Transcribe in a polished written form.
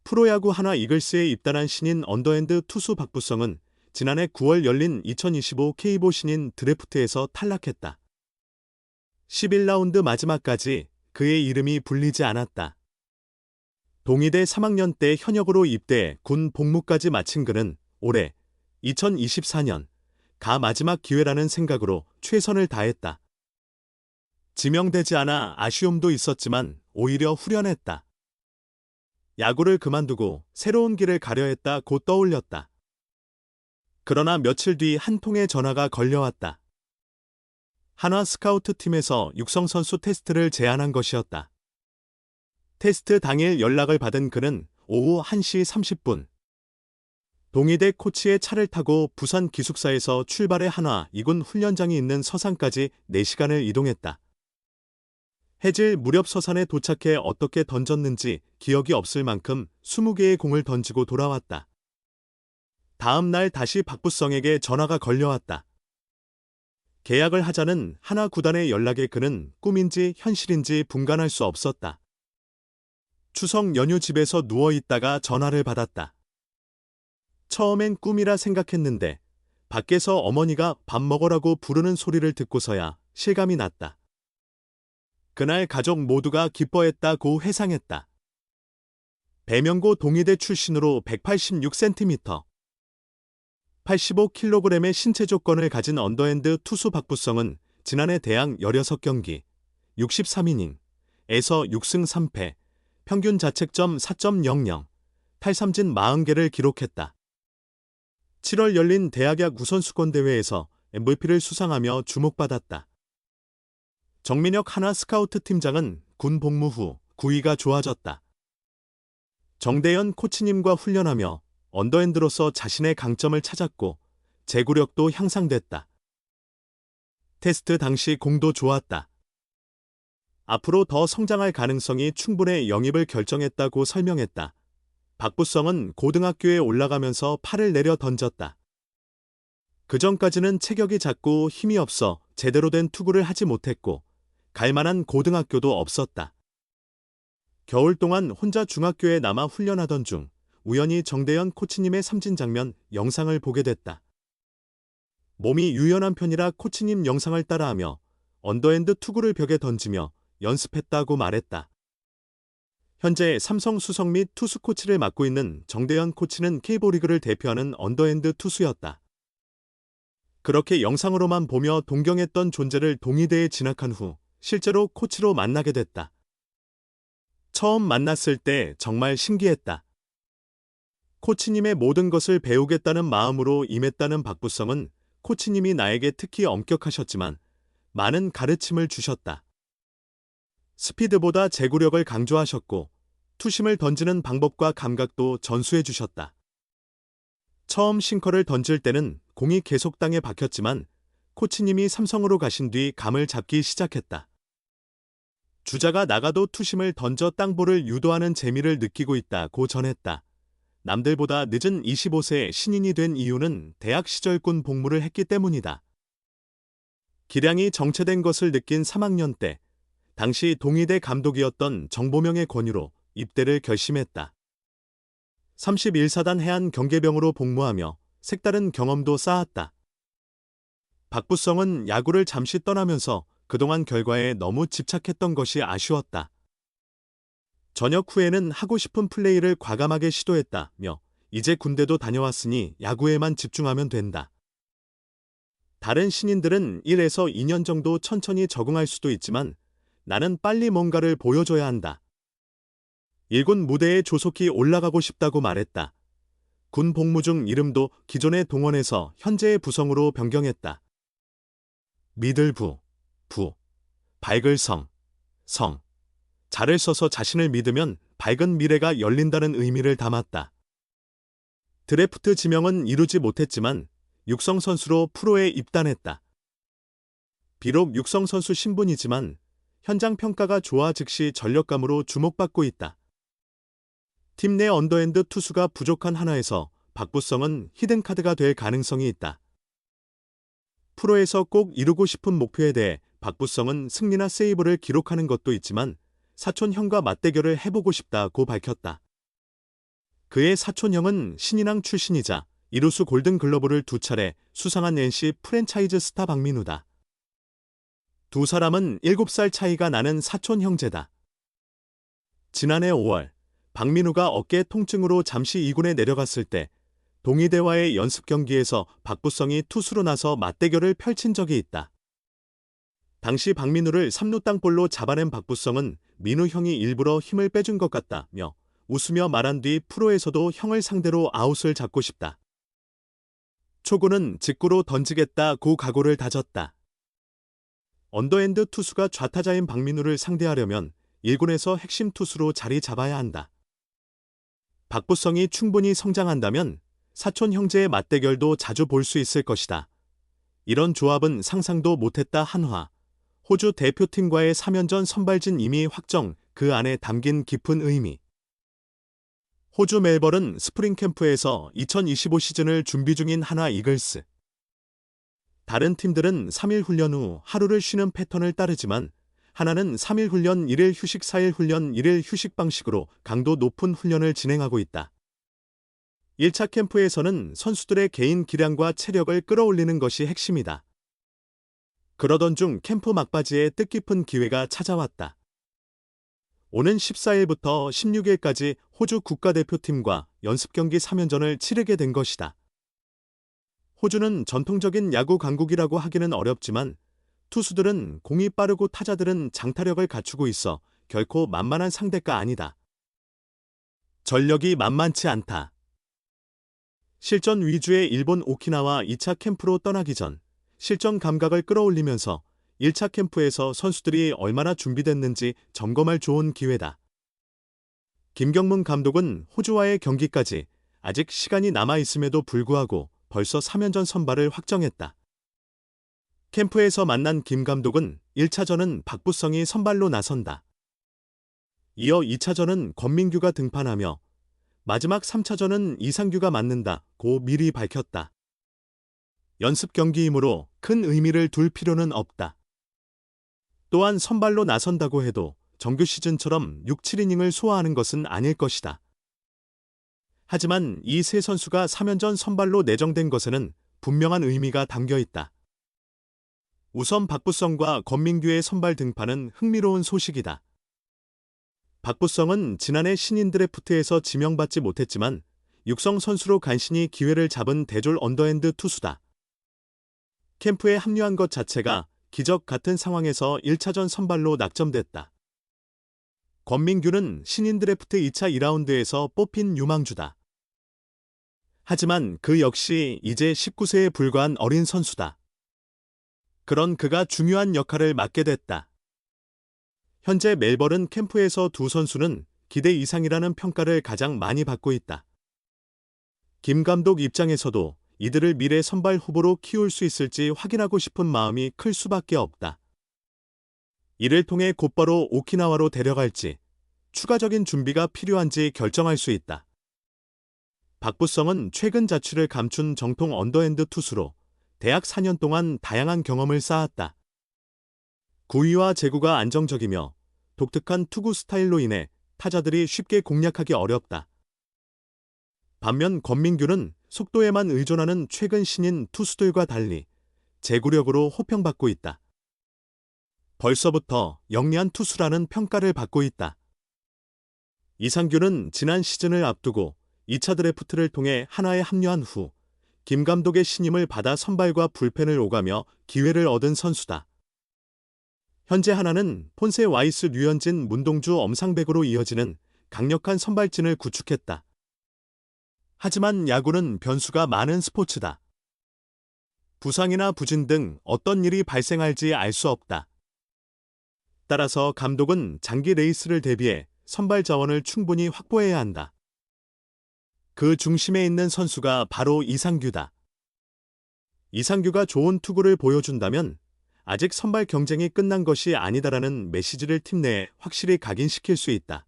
프로야구 한화 이글스에 입단한 신인 언더핸드 투수 박부성은 지난해 9월 열린 2025 K보 신인 드래프트에서 탈락했다. 11라운드 마지막까지 그의 이름이 불리지 않았다. 동의대 3학년 때 현역으로 입대해 군 복무까지 마친 그는 올해 2024년 가 마지막 기회라는 생각으로 최선을 다했다. 지명되지 않아 아쉬움도 있었지만 오히려 후련했다. 야구를 그만두고 새로운 길을 가려 했다 고 떠올렸다. 그러나 며칠 뒤 한 통의 전화가 걸려왔다. 한화 스카우트 팀에서 육성 선수 테스트를 제안한 것이었다. 테스트 당일 연락을 받은 그는 오후 1시 30분 동의대 코치의 차를 타고 부산 기숙사에서 출발해 한화 2군 훈련장이 있는 서산까지 4시간을 이동했다. 해질 무렵 서산에 도착해 어떻게 던졌는지 기억이 없을 만큼 20개의 공을 던지고 돌아왔다. 다음 날 다시 박부성에게 전화가 걸려왔다. 계약을 하자는 한화 구단의 연락에 그는 꿈인지 현실인지 분간할 수 없었다. 추석 연휴 집에서 누워있다가 전화를 받았다. 처음엔 꿈이라 생각했는데 밖에서 어머니가 밥 먹으라고 부르는 소리를 듣고서야 실감이 났다. 그날 가족 모두가 기뻐했다고 회상했다. 배명고 동의대 출신으로 186cm, 85kg의 신체 조건을 가진 언더핸드 투수 박부성은 지난해 대항 16경기, 63이닝에서 6승 3패, 평균 자책점 4.00, 탈삼진 40개를 기록했다. 7월 열린 대학약 우선수권 대회에서 MVP를 수상하며 주목받았다. 정민혁 한화 스카우트 팀장은 군 복무 후 구위가 좋아졌다. 정대현 코치님과 훈련하며 언더핸드로서 자신의 강점을 찾았고 제구력도 향상됐다. 테스트 당시 공도 좋았다. 앞으로 더 성장할 가능성이 충분해 영입을 결정했다고 설명했다. 박부성은 고등학교에 올라가면서 팔을 내려 던졌다. 그전까지는 체격이 작고 힘이 없어 제대로 된 투구를 하지 못했고 갈만한 고등학교도 없었다. 겨울 동안 혼자 중학교에 남아 훈련하던 중 우연히 정대현 코치님의 삼진 장면 영상을 보게 됐다. 몸이 유연한 편이라 코치님 영상을 따라하며 언더핸드 투구를 벽에 던지며 연습했다고 말했다. 현재 삼성 수석 및 투수 코치를 맡고 있는 정대현 코치는 K리그를 대표하는 언더핸드 투수였다. 그렇게 영상으로만 보며 동경했던 존재를 동의대에 진학한 후 실제로 코치로 만나게 됐다. 처음 만났을 때 정말 신기했다. 코치님의 모든 것을 배우겠다는 마음으로 임했다는 박부성은 코치님이 나에게 특히 엄격하셨지만 많은 가르침을 주셨다. 스피드보다 제구력을 강조하셨고 투심을 던지는 방법과 감각도 전수해 주셨다. 처음 싱커를 던질 때는 공이 계속 땅에 박혔지만 코치님이 삼성으로 가신 뒤 감을 잡기 시작했다. 주자가 나가도 투심을 던져 땅볼을 유도하는 재미를 느끼고 있다고 전했다. 남들보다 늦은 25세 신인이 된 이유는 대학 시절 군 복무를 했기 때문이다. 기량이 정체된 것을 느낀 3학년 때 당시 동의대 감독이었던 정보명의 권유로 입대를 결심했다. 31사단 해안 경계병으로 복무하며 색다른 경험도 쌓았다. 박부성은 야구를 잠시 떠나면서 그동안 결과에 너무 집착했던 것이 아쉬웠다. 전역 후에는 하고 싶은 플레이를 과감하게 시도했다며 이제 군대도 다녀왔으니 야구에만 집중하면 된다. 다른 신인들은 1에서 2년 정도 천천히 적응할 수도 있지만 나는 빨리 뭔가를 보여줘야 한다. 1군 무대에 조속히 올라가고 싶다고 말했다. 군 복무 중 이름도 기존의 동원에서 현재의 부성으로 변경했다. 믿을 부, 밝을 성, 자를 써서 자신을 믿으면 밝은 미래가 열린다는 의미를 담았다. 드래프트 지명은 이루지 못했지만 육성 선수로 프로에 입단했다. 비록 육성 선수 신분이지만 현장 평가가 좋아 즉시 전력감으로 주목받고 있다. 팀 내 언더핸드 투수가 부족한 한화에서 박부성은 히든카드가 될 가능성이 있다. 프로에서 꼭 이루고 싶은 목표에 대해 박부성은 승리나 세이브를 기록하는 것도 있지만 사촌 형과 맞대결을 해보고 싶다고 밝혔다. 그의 사촌형은 신인왕 출신이자 이루수 골든글러브를 2차례 수상한 NC 프랜차이즈 스타 박민우다. 두 사람은 7살 차이가 나는 사촌 형제다. 지난해 5월 박민우가 어깨 통증으로 잠시 2군에 내려갔을 때 동의대와의 연습 경기에서 박부성이 투수로 나서 맞대결을 펼친 적이 있다. 당시 박민우를 3루 땅볼로 잡아낸 박부성은 민우 형이 일부러 힘을 빼준 것 같다며 웃으며 말한 뒤 프로에서도 형을 상대로 아웃을 잡고 싶다. 초구는 직구로 던지겠다고 각오를 다졌다. 언더핸드 투수가 좌타자인 박민우를 상대하려면 1군에서 핵심 투수로 자리 잡아야 한다. 박부성이 충분히 성장한다면 사촌 형제의 맞대결도 자주 볼 수 있을 것이다. 이런 조합은 상상도 못했다. 한화. 호주 대표팀과의 3연전 선발진 이미 확정, 그 안에 담긴 깊은 의미. 호주 멜버른 스프링 캠프에서 2025 시즌을 준비 중인 한화 이글스. 다른 팀들은 3일 훈련 후 하루를 쉬는 패턴을 따르지만 하나는 3일 훈련 1일 휴식 4일 훈련 1일 휴식 방식으로 강도 높은 훈련을 진행하고 있다. 1차 캠프에서는 선수들의 개인 기량과 체력을 끌어올리는 것이 핵심이다. 그러던 중 캠프 막바지에 뜻깊은 기회가 찾아왔다. 오는 14일부터 16일까지 호주 국가대표팀과 연습경기 3연전을 치르게 된 것이다. 호주는 전통적인 야구 강국이라고 하기는 어렵지만 투수들은 공이 빠르고 타자들은 장타력을 갖추고 있어 결코 만만한 상대가 아니다. 전력이 만만치 않다. 실전 위주의 일본 오키나와 2차 캠프로 떠나기 전 실전 감각을 끌어올리면서 1차 캠프에서 선수들이 얼마나 준비됐는지 점검할 좋은 기회다. 김경문 감독은 호주와의 경기까지 아직 시간이 남아있음에도 불구하고 벌써 3연전 선발을 확정했다. 캠프에서 만난 김 감독은 1차전은 박부성이 선발로 나선다. 이어 2차전은 권민규가 등판하며 마지막 3차전은 이상규가 맞는다고 미리 밝혔다. 연습 경기이므로 큰 의미를 둘 필요는 없다. 또한 선발로 나선다고 해도 정규 시즌처럼 6, 7이닝을 소화하는 것은 아닐 것이다. 하지만 이 세 선수가 3연전 선발로 내정된 것에는 분명한 의미가 담겨 있다. 우선 박부성과 권민규의 선발 등판은 흥미로운 소식이다. 박부성은 지난해 신인 드래프트에서 지명받지 못했지만 육성 선수로 간신히 기회를 잡은 대졸 언더핸드 투수다. 캠프에 합류한 것 자체가 기적 같은 상황에서 1차전 선발로 낙점됐다. 권민규는 신인 드래프트 2차 2라운드에서 뽑힌 유망주다. 하지만 그 역시 이제 19세에 불과한 어린 선수다. 그런 그가 중요한 역할을 맡게 됐다. 현재 멜버른 캠프에서 두 선수는 기대 이상이라는 평가를 가장 많이 받고 있다. 김 감독 입장에서도 이들을 미래 선발 후보로 키울 수 있을지 확인하고 싶은 마음이 클 수밖에 없다. 이를 통해 곧바로 오키나와로 데려갈지 추가적인 준비가 필요한지 결정할 수 있다. 박부성은 최근 자취를 감춘 정통 언더핸드 투수로 대학 4년 동안 다양한 경험을 쌓았다. 구위와 제구가 안정적이며 독특한 투구 스타일로 인해 타자들이 쉽게 공략하기 어렵다. 반면 권민규는 속도에만 의존하는 최근 신인 투수들과 달리 제구력으로 호평받고 있다. 벌써부터 영리한 투수라는 평가를 받고 있다. 이상규는 지난 시즌을 앞두고 2차 드래프트를 통해 한화에 합류한 후 김 감독의 신임을 받아 선발과 불펜을 오가며 기회를 얻은 선수다. 현재 한화는 폰세 와이스 류현진 문동주 엄상백으로 이어지는 강력한 선발진을 구축했다. 하지만 야구는 변수가 많은 스포츠다. 부상이나 부진 등 어떤 일이 발생할지 알 수 없다. 따라서 감독은 장기 레이스를 대비해 선발 자원을 충분히 확보해야 한다. 그 중심에 있는 선수가 바로 이상규다. 이상규가 좋은 투구를 보여준다면 아직 선발 경쟁이 끝난 것이 아니다라는 메시지를 팀 내에 확실히 각인시킬 수 있다.